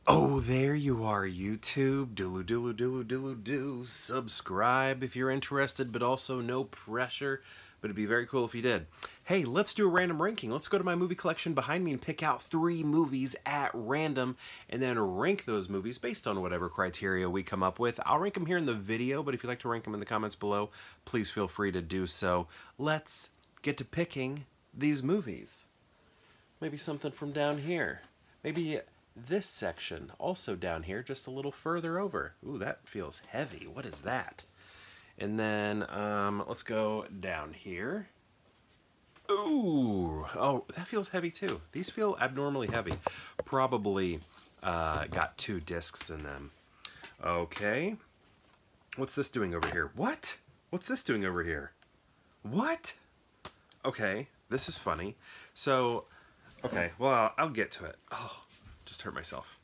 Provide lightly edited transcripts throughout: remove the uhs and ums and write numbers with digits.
Oh, there you are, YouTube. Doodle doodle doodle doodle do. Subscribe if you're interested, but also no pressure. But it'd be very cool if you did. Hey, let's do a random ranking. Let's go to my movie collection behind me and pick out 3 movies at random and then rank those movies based on whatever criteria we come up with. I'll rank them here in the video, but if you'd like to rank them in the comments below, please feel free to do so. Let's get to picking these movies. Maybe something from down here. Maybe this section, also down here, just a little further over. Ooh, that feels heavy. What is that? And then let's go down here. Ooh, oh, that feels heavy too. These feel abnormally heavy. Probably got 2 discs in them. Okay. What's this doing over here? What? What's this doing over here? What? Okay, this is funny. So, okay, well, I'll get to it. Oh, just hurt myself.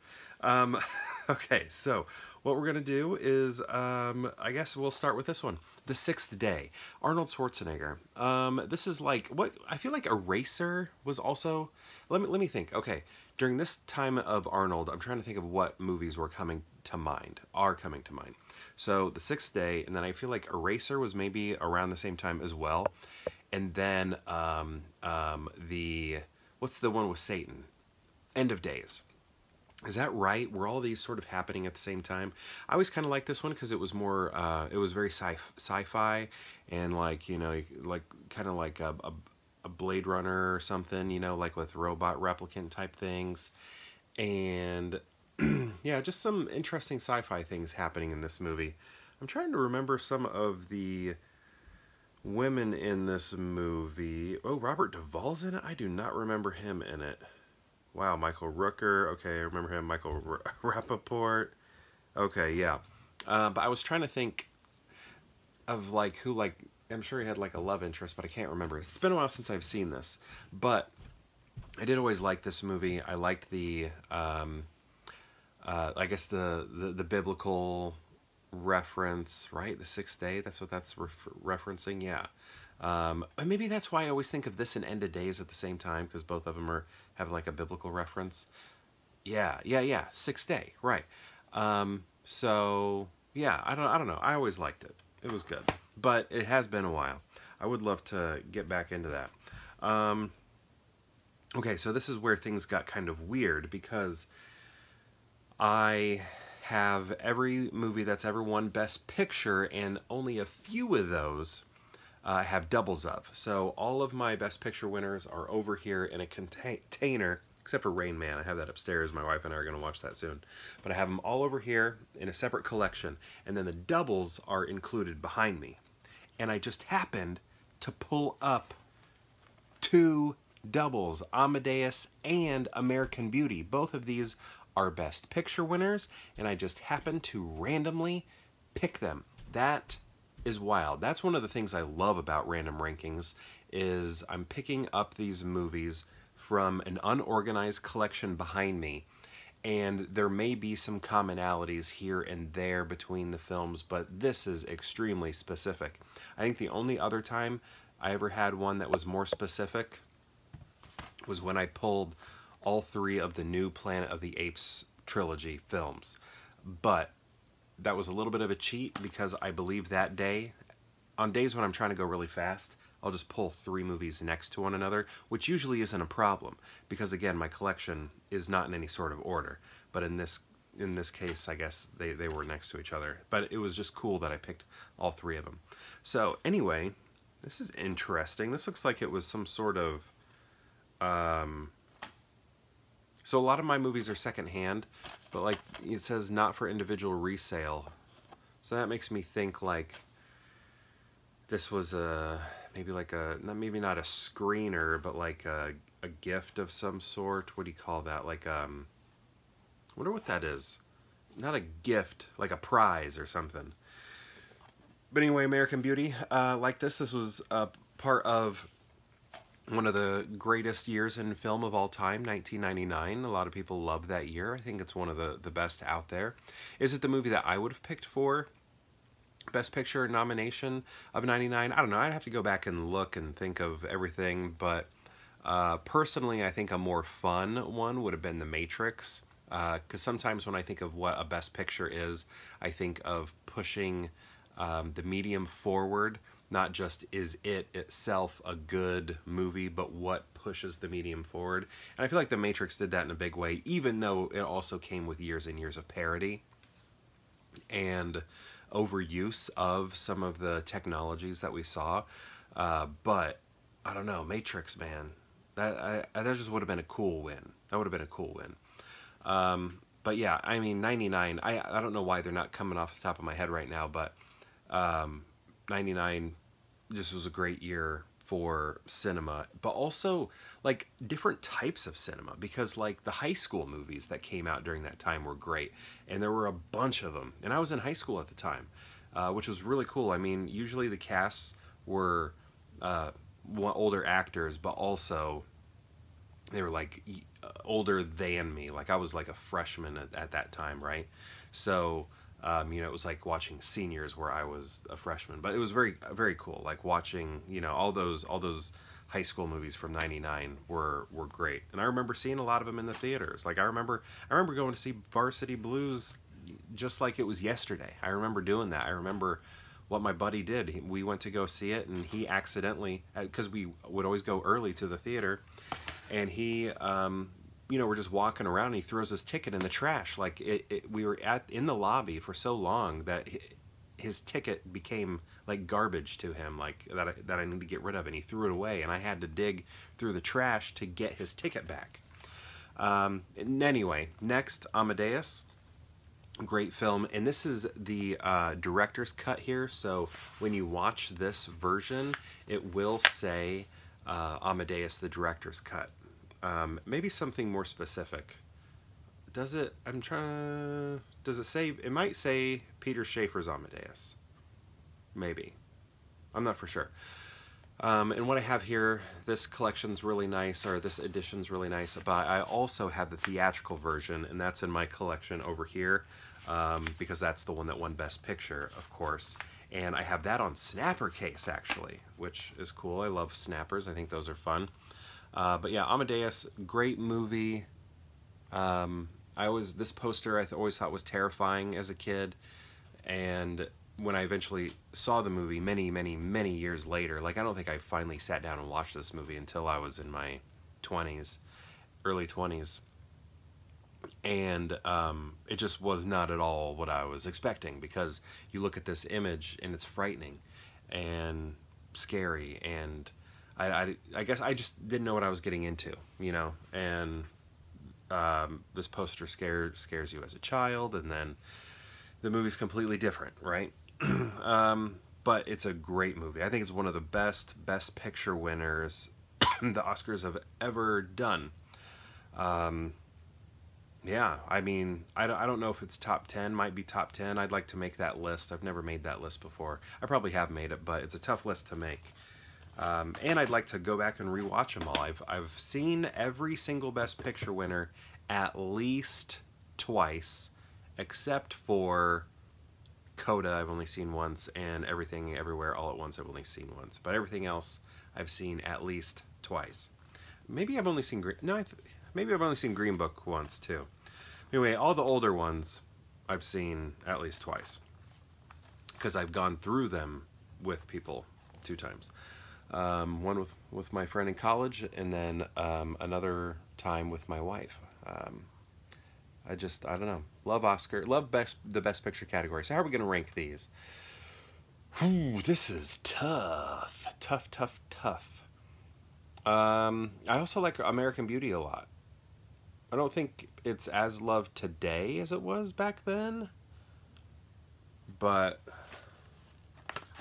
Okay, so what we're gonna do is, I guess we'll start with this one, The Sixth Day, Arnold Schwarzenegger. This is like what I feel like Eraser was also. Let me think. Okay, during this time of Arnold, I'm trying to think of what movies were coming to mind. So The Sixth Day, and then I feel like Eraser was maybe around the same time as well, and then what's the one with Satan? End of Days. Is that right? Were all these sort of happening at the same time? I always kind of liked this one because it was more, it was very sci-fi and like, you know, like kind of like a Blade Runner or something, you know, like with robot replicant type things. And yeah, just some interesting sci-fi things happening in this movie. I'm trying to remember some of the women in this movie. Oh, Robert Duvall's in it? I do not remember him in it. Wow, Michael Rooker. Okay, I remember him. Michael Rappaport. Okay, yeah. But I was trying to think of like who, like, I'm sure he had like a love interest, but I can't remember. It's been a while since I've seen this. But I did always like this movie. I liked the, I guess the biblical reference, right? The Sixth Day. That's what that's referencing. Yeah. And maybe that's why I always think of this and End of Days at the same time, because both of them have like a biblical reference. Yeah. Sixth Day, right? So yeah, I don't know. I always liked it. It was good, but it has been a while. I would love to get back into that. Okay, so this is where things got kind of weird because I have every movie that's ever won Best Picture, and only a few of those have doubles of. So all of my Best Picture winners are over here in a container, except for Rain Man. I have that upstairs. My wife and I are going to watch that soon. But I have them all over here in a separate collection, and then the doubles are included behind me. And I just happened to pull up 2 doubles, Amadeus and American Beauty. Both of these are Best Picture winners, and I just happened to randomly pick them. That is wild. That's one of the things I love about random rankings, is I'm picking up these movies from an unorganized collection behind me, and there may be some commonalities here and there between the films, but this is extremely specific. I think the only other time I ever had one that was more specific was when I pulled all 3 of the new Planet of the Apes trilogy films. But that was a little bit of a cheat because I believe that day, on days when I'm trying to go really fast, I'll just pull 3 movies next to one another, which usually isn't a problem because, again, my collection is not in any sort of order. But in this case, I guess they were next to each other. But it was just cool that I picked all 3 of them. So anyway, this is interesting. This looks like it was some sort of so a lot of my movies are secondhand, but like it says not for individual resale. So that makes me think like this was maybe like maybe not a screener, but like a gift of some sort. What do you call that? Like I wonder what that is. Not a gift, like a prize or something. But anyway, American Beauty, like this was part of one of the greatest years in film of all time, 1999. A lot of people love that year. I think it's one of the best out there. Is it the movie that I would have picked for Best Picture nomination of 99? I don't know. I'd have to go back and look and think of everything. But personally, I think a more fun one would have been The Matrix. Because sometimes when I think of what a best picture is, I think of pushing the medium forward, not just is it itself a good movie, but what pushes the medium forward. And I feel like The Matrix did that in a big way, even though it also came with years and years of parody and overuse of some of the technologies that we saw. But I don't know, Matrix, man, that just would have been a cool win. That would have been a cool win. But yeah, I mean, 99, I don't know why they're not coming off the top of my head right now, but 99 just was a great year for cinema, but also like different types of cinema, because like the high school movies that came out during that time were great, and there were a bunch of them, and I was in high school at the time, which was really cool. I mean, usually the casts were older actors, but also they were like older than me. Like I was like a freshman at that time, right? So you know, it was like watching seniors where I was a freshman, but it was very, very cool. Like watching, you know, all those high school movies from '99 were great, and I remember seeing a lot of them in the theaters. Like I remember going to see Varsity Blues just like it was yesterday. I remember doing that. I remember what my buddy did. We went to go see it, and he accidentally, because we would always go early to the theater, and he you know, we're just walking around, and he throws his ticket in the trash. Like we were in the lobby for so long that his ticket became like garbage to him, like that I need to get rid of, and he threw it away, and I had to dig through the trash to get his ticket back. And anyway, next, Amadeus. Great film, and this is the director's cut here, so when you watch this version, it will say Amadeus, the director's cut. Maybe something more specific. Does it? I'm trying. Does it say? It might say Peter Schaefer's Amadeus. Maybe. I'm not for sure. And what I have here, this collection's really nice, or this edition's really nice, but I also have the theatrical version, and that's in my collection over here, because that's the one that won Best Picture, of course. And I have that on snapper case, actually, which is cool. I love snappers. I think those are fun. But yeah, Amadeus, great movie. This poster I always thought was terrifying as a kid, and when I eventually saw the movie many, many, many years later, like I don't think I finally sat down and watched this movie until I was in my 20s, early 20s, and it just was not at all what I was expecting, because you look at this image and it's frightening and scary, and I guess I just didn't know what I was getting into, you know, and this poster scares you as a child, and then the movie's completely different, right? But it's a great movie. I think it's one of the best picture winners the Oscars have ever done. Yeah, I mean, I don't know if it's top 10, might be top 10. I'd like to make that list. I've never made that list before. I probably have made it, but it's a tough list to make. And I'd like to go back and rewatch them all. I've seen every single Best Picture winner at least twice, except for Coda I've only seen once, and Everything Everywhere All at Once I've only seen once. But everything else I've seen at least twice. Maybe I've only seen maybe I've only seen Green Book once too. Anyway, all the older ones I've seen at least twice, because I've gone through them with people 2 times. One with my friend in college, and then another time with my wife. I don't know. Love the Best Picture category. So how are we going to rank these? Ooh, this is tough. Tough. I also like American Beauty a lot. I don't think it's as loved today as it was back then, but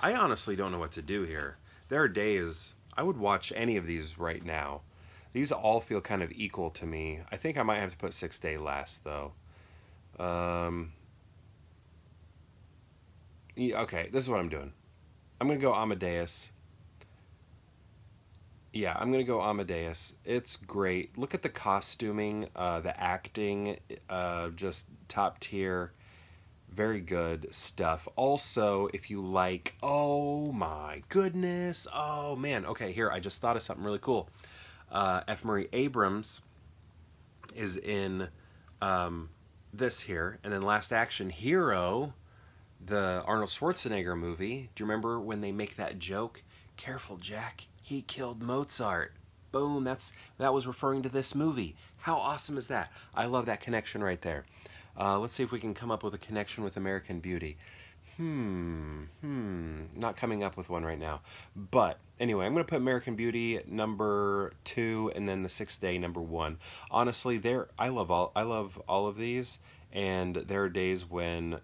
I honestly don't know what to do here. There are days I would watch any of these right now. These all feel kind of equal to me. I think I might have to put 6 Day last, though. Yeah, okay, this is what I'm doing. I'm going to go Amadeus. Yeah, I'm going to go Amadeus. It's great. Look at the costuming, the acting, just top tier. Very good stuff. Also, if you like, oh my goodness, oh man, okay, here, I just thought of something really cool. F. Murray Abrams is in this here, and then Last Action Hero, the Arnold Schwarzenegger movie. Do you remember when they make that joke? Careful, Jack, he killed Mozart. Boom, that was referring to this movie. How awesome is that? I love that connection right there. Let's see if we can come up with a connection with American Beauty. Not coming up with one right now. But anyway, I'm going to put American Beauty number 2 and then The Sixth Day number 1. Honestly, I love all of these, and there are days when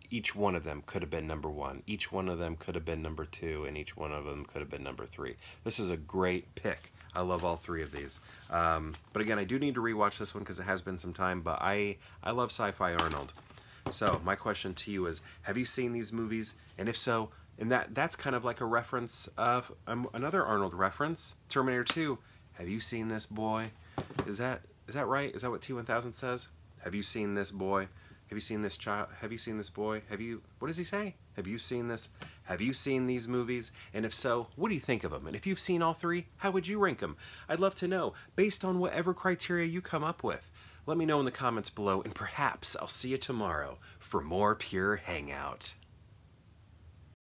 each one of them could have been number 1. Each one of them could have been number 2, and each one of them could have been number 3. This is a great pick. I love all 3 of these. But again, I do need to rewatch this one because it has been some time, but I love Sci-Fi Arnold. So my question to you is, have you seen these movies? And if so, and that's kind of like a reference of another Arnold reference, Terminator 2. Have you seen this boy? Is that right? Is that what T-1000 says? Have you seen this boy? Have you seen this child? Have you seen this boy? What does he say? Have you seen this? Have you seen these movies? And if so, what do you think of them? And if you've seen all 3, how would you rank them? I'd love to know, based on whatever criteria you come up with. Let me know in the comments below, and perhaps I'll see you tomorrow for more Pure Hangout.